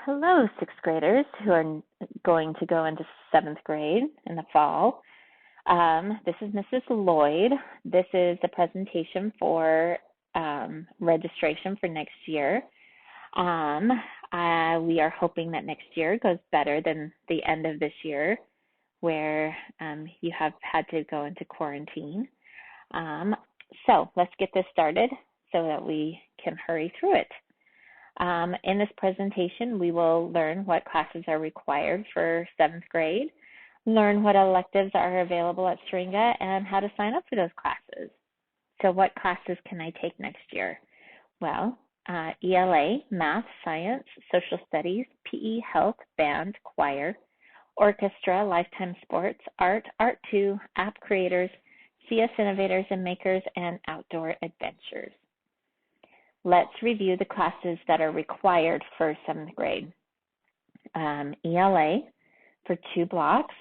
Hello, sixth graders who are going to go into seventh grade in the fall. This is Mrs. Lloyd. This is the presentation for registration for next year. We are hoping that next year goes better than the end of this year, where you have had to go into quarantine. So let's get this started so that we can hurry through it. In this presentation, we will learn what classes are required for seventh grade, learn what electives are available at Syringa, and how to sign up for those classes. So what classes can I take next year? Well, ELA, math, science, social studies, PE, health, band, choir, orchestra, lifetime sports, art, art 2, app creators, CS innovators and makers, and outdoor adventures. Let's review the classes that are required for seventh grade. ELA for 2 blocks,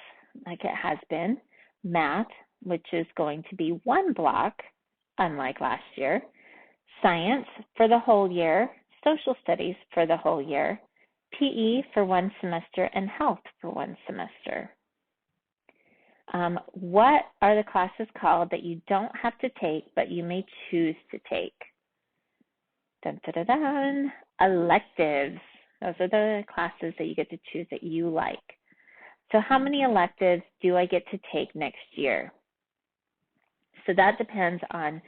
like it has been. Math, which is going to be 1 block, unlike last year. Science for the whole year. Social studies for the whole year. PE for 1 semester, and health for 1 semester. What are the classes called that you don't have to take, but you may choose to take? Dun, dun, dun, dun. Electives. Those are the classes that you get to choose that you like. So how many electives do I get to take next year? So that depends on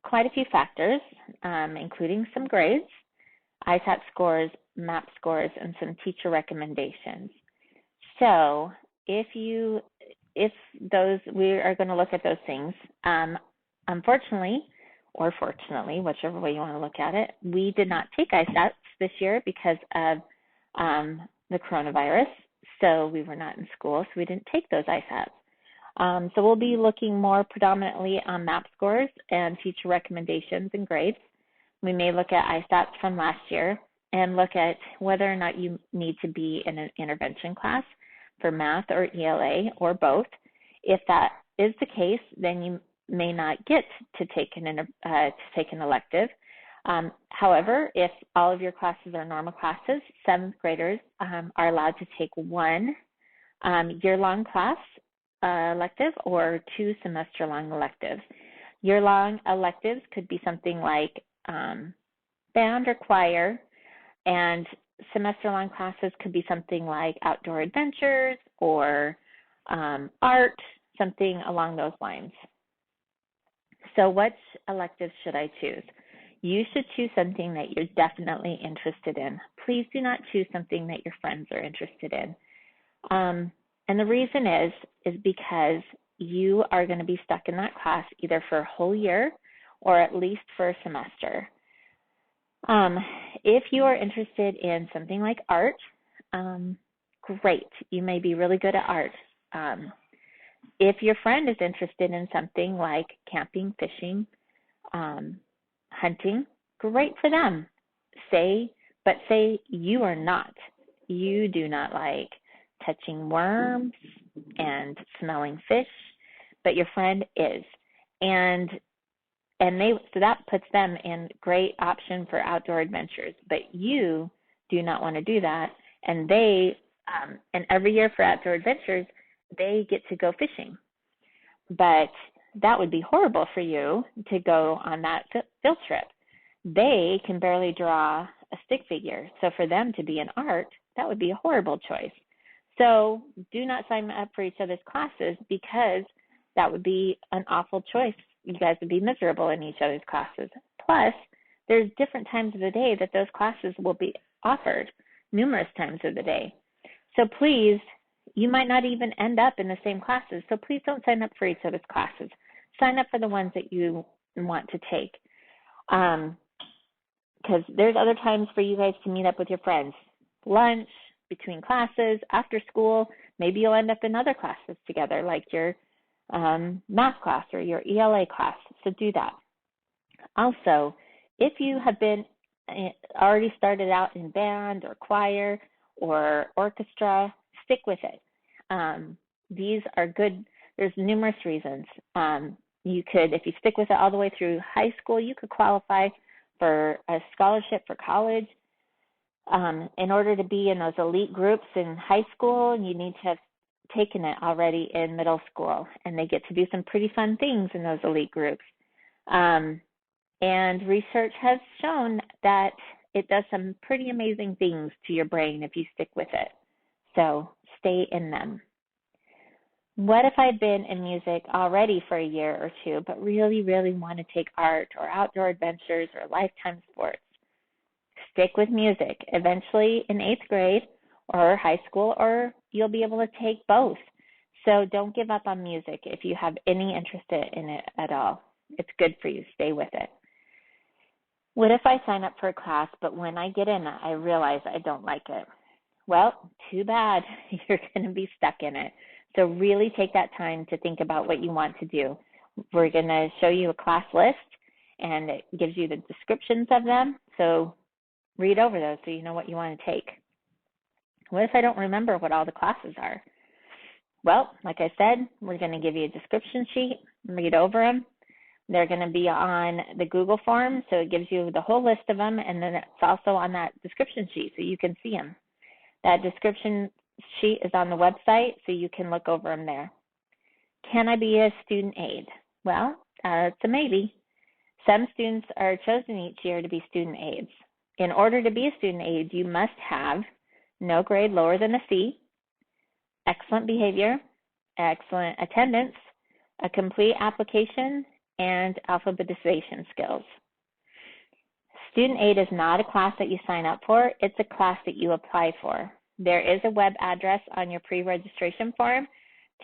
quite a few factors, including some grades, ISAT scores, MAP scores, and some teacher recommendations. So we are going to look at those things. Unfortunately, or fortunately, whichever way you want to look at it, we did not take ISATs this year because of the coronavirus. So we were not in school, so we didn't take those ISATs. So we'll be looking more predominantly on MAP scores and teacher recommendations and grades. We may look at ISATs from last year and look at whether or not you need to be in an intervention class for math or ELA or both. If that is the case, then you may not get to take an elective. However, if all of your classes are normal classes, seventh graders are allowed to take 1 year-long class elective or 2 semester-long electives. Year-long electives could be something like band or choir, and semester-long classes could be something like outdoor adventures or art, something along those lines. So what electives should I choose? You should choose something that you're definitely interested in. Please do not choose something that your friends are interested in. And the reason is because you are going to be stuck in that class either for a whole year or at least for a semester. If you are interested in something like art, great. You may be really good at art. If your friend is interested in something like camping, fishing, hunting, great for them. Say you are not. You do not like touching worms and smelling fish, but your friend is. So that puts them in great option for outdoor adventures, but you do not want to do that. And and every year for outdoor adventures, they get to go fishing. But that would be horrible for you to go on that field trip. They can barely draw a stick figure. So for them to be in art, that would be a horrible choice. So do not sign up for each other's classes because that would be an awful choice. You guys would be miserable in each other's classes. Plus, there's different times of the day that those classes will be offered, numerous times of the day. So please, you might not even end up in the same classes, so please don't sign up for each other's classes. Sign up for the ones that you want to take. Because there's other times for you guys to meet up with your friends. Lunch, between classes, after school, maybe you'll end up in other classes together, like your math class or your ELA class, so do that. Also, if you have been already started out in band or choir or orchestra, stick with it. These are good. There's numerous reasons. You could, if you stick with it all the way through high school, you could qualify for a scholarship for college. In order to be in those elite groups in high school, you need to have taken it already in middle school, and they get to do some pretty fun things in those elite groups. And research has shown that it does some pretty amazing things to your brain if you stick with it. So stay in them. What if I'd been in music already for a year or two, but really, really want to take art or outdoor adventures or lifetime sports? Stick with music. Eventually in 8th grade or high school, or you'll be able to take both. So don't give up on music if you have any interest in it at all. It's good for you. Stay with it. What if I sign up for a class, but when I get in it, I realize I don't like it? Well, too bad. You're going to be stuck in it. So really take that time to think about what you want to do. We're going to show you a class list, and it gives you the descriptions of them. So read over those so you know what you want to take. What if I don't remember what all the classes are? Well, like I said, we're going to give you a description sheet, read over them. They're going to be on the Google form, so it gives you the whole list of them, and then it's also on that description sheet so you can see them. That description sheet is on the website, so you can look over them there. Can I be a student aide? Well, it's a maybe. Some students are chosen each year to be student aides. In order to be a student aide, you must have no grade lower than a C, excellent behavior, excellent attendance, a complete application, and alphabetization skills. Student aid is not a class that you sign up for. It's a class that you apply for. There is a web address on your pre-registration form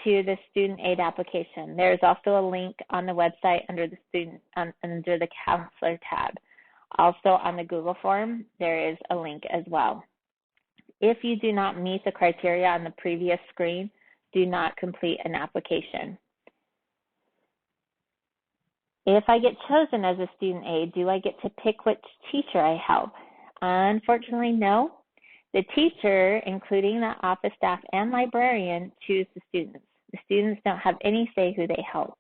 to the student aid application. There is also a link on the website under the counselor tab. Also on the Google form, there is a link as well. If you do not meet the criteria on the previous screen, do not complete an application. If I get chosen as a student aide, do I get to pick which teacher I help? Unfortunately, no. The teacher, including the office staff and librarian, choose the students. The students don't have any say who they help.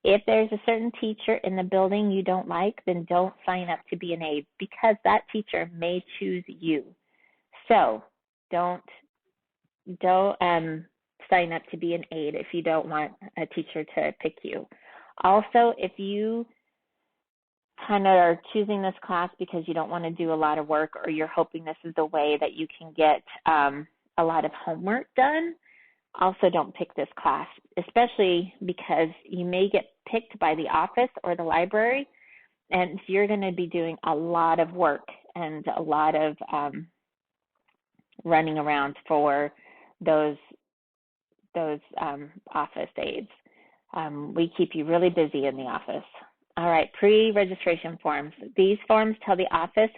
If there's a certain teacher in the building you don't like, then don't sign up to be an aide because that teacher may choose you. So don't sign up to be an aide if you don't want a teacher to pick you. Also, if you kind of are choosing this class because you don't want to do a lot of work, or you're hoping this is the way that you can get a lot of homework done, also don't pick this class, especially because you may get picked by the office or the library, and you're going to be doing a lot of work and a lot of running around for those office aides. We keep you really busy in the office. All right, pre-registration forms. These forms tell the office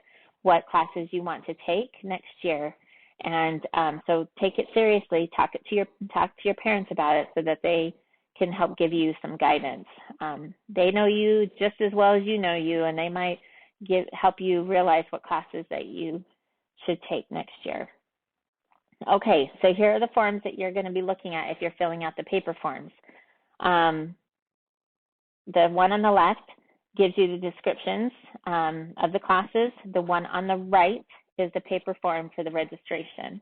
what classes you want to take next year, and so take it seriously. Talk to your parents about it so that they can help give you some guidance. They know you just as well as you know you, and they might help you realize what classes that you should take next year. Okay, so here are the forms that you're going to be looking at if you're filling out the paper forms. The one on the left gives you the descriptions of the classes. The one on the right is the paper form for the registration.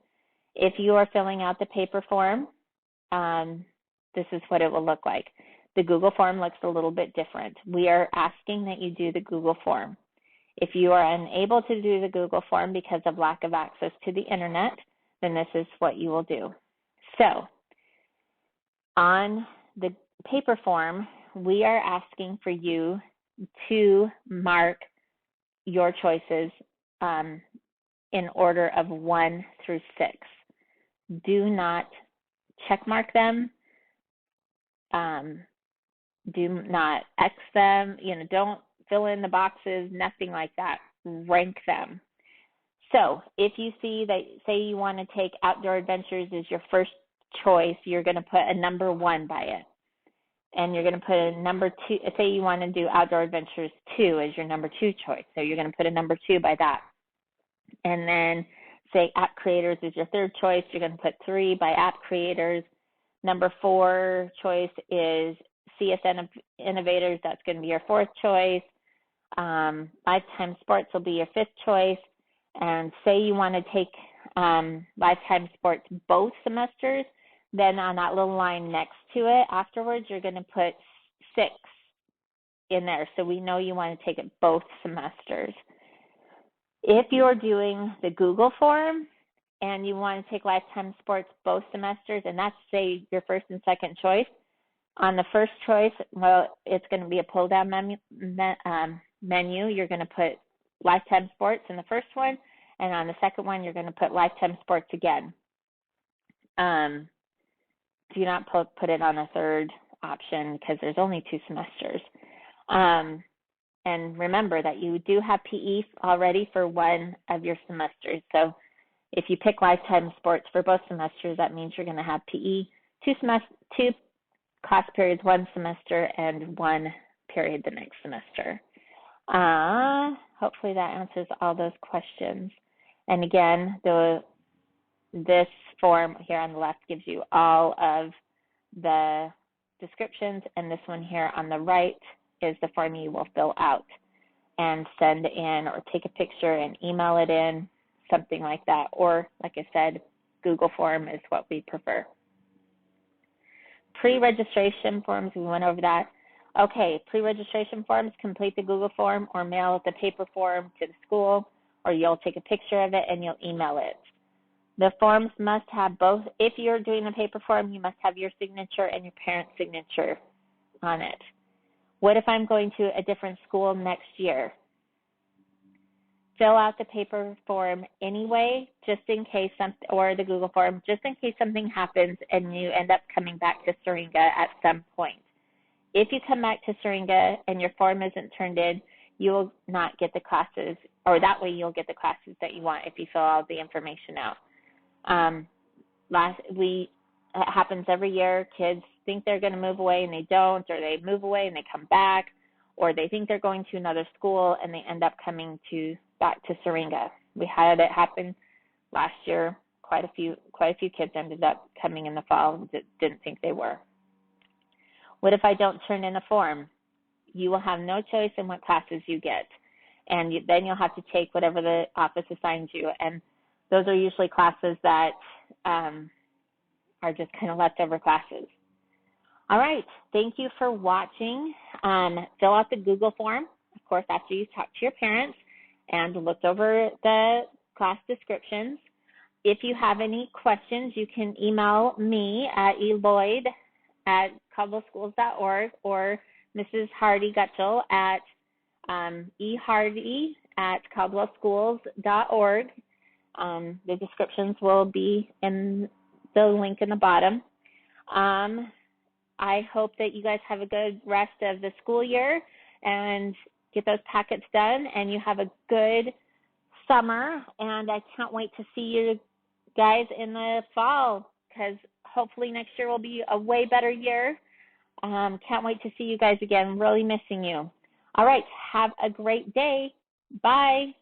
If you are filling out the paper form, this is what it will look like. The Google form looks a little bit different. We are asking that you do the Google form. If you are unable to do the Google form because of lack of access to the internet, then this is what you will do. So on the paper form, we are asking for you to mark your choices in order of 1 through 6. Do not check mark them. Do not X them. Don't fill in the boxes, nothing like that. Rank them. So if you see that, say you want to take outdoor adventures as your first choice, you're going to put a number 1 by it. And you're going to put a number 2, say you want to do outdoor adventures 2 as your number 2 choice. So you're going to put a number 2 by that. And then say app creators is your third choice. You're going to put 3 by app creators. Number 4 choice is CSN innovators. That's going to be your 4th choice. Lifetime sports will be your 5th choice. and say you want to take lifetime sports both semesters, then on that little line next to it afterwards, you're going to put 6 in there. So we know you want to take it both semesters. If you're doing the Google form and you want to take lifetime sports both semesters, and that's, say, your first and second choice, on the first choice, well, it's going to be a pull-down menu. You're going to put lifetime sports in the first one, and on the second one, you're going to put lifetime sports again. Do not put it on a third option because there's only 2 semesters. And remember that you do have PE already for one of your semesters. So if you pick lifetime sports for both semesters, that means you're going to have PE 2 class periods one semester and 1 period the next semester. Hopefully that answers all those questions. And again, this form here on the left gives you all of the descriptions, and this one here on the right is the form you will fill out and send in, or take a picture and email it in, something like that. Or, like I said, Google form is what we prefer. Pre-registration forms, we went over that. Okay, pre-registration forms, complete the Google form or mail the paper form to the school, or you'll take a picture of it and you'll email it. The forms must have both. If you're doing a paper form, you must have your signature and your parent's signature on it. What if I'm going to a different school next year? Fill out the paper form anyway, just in case something, or the Google form, just in case something happens and you end up coming back to Syringa at some point. If you come back to Syringa and your form isn't turned in, you will not get the classes, or that way you'll get the classes that you want if you fill all the information out. It happens every year. Kids think they're going to move away and they don't, or they move away and they come back, or they think they're going to another school and they end up coming back to Syringa. We had it happen last year. Quite a few kids ended up coming in the fall that didn't think they were. What if I don't turn in a form? You will have no choice in what classes you get, and then you'll have to take whatever the office assigns you, and those are usually classes that are just kind of leftover classes. All right, thank you for watching. Fill out the Google form, of course, after you talk to your parents and looked over the class descriptions. If you have any questions, you can email me at Lloyd@caldwellschools.org or Mrs. Hardy-Gutshall at ehardy@caldwellschools.org. The descriptions will be in the link in the bottom. I hope that you guys have a good rest of the school year and get those packets done, and you have a good summer. And I can't wait to see you guys in the fall, because hopefully next year will be a way better year. Can't wait to see you guys again. Really missing you. All right, have a great day. Bye.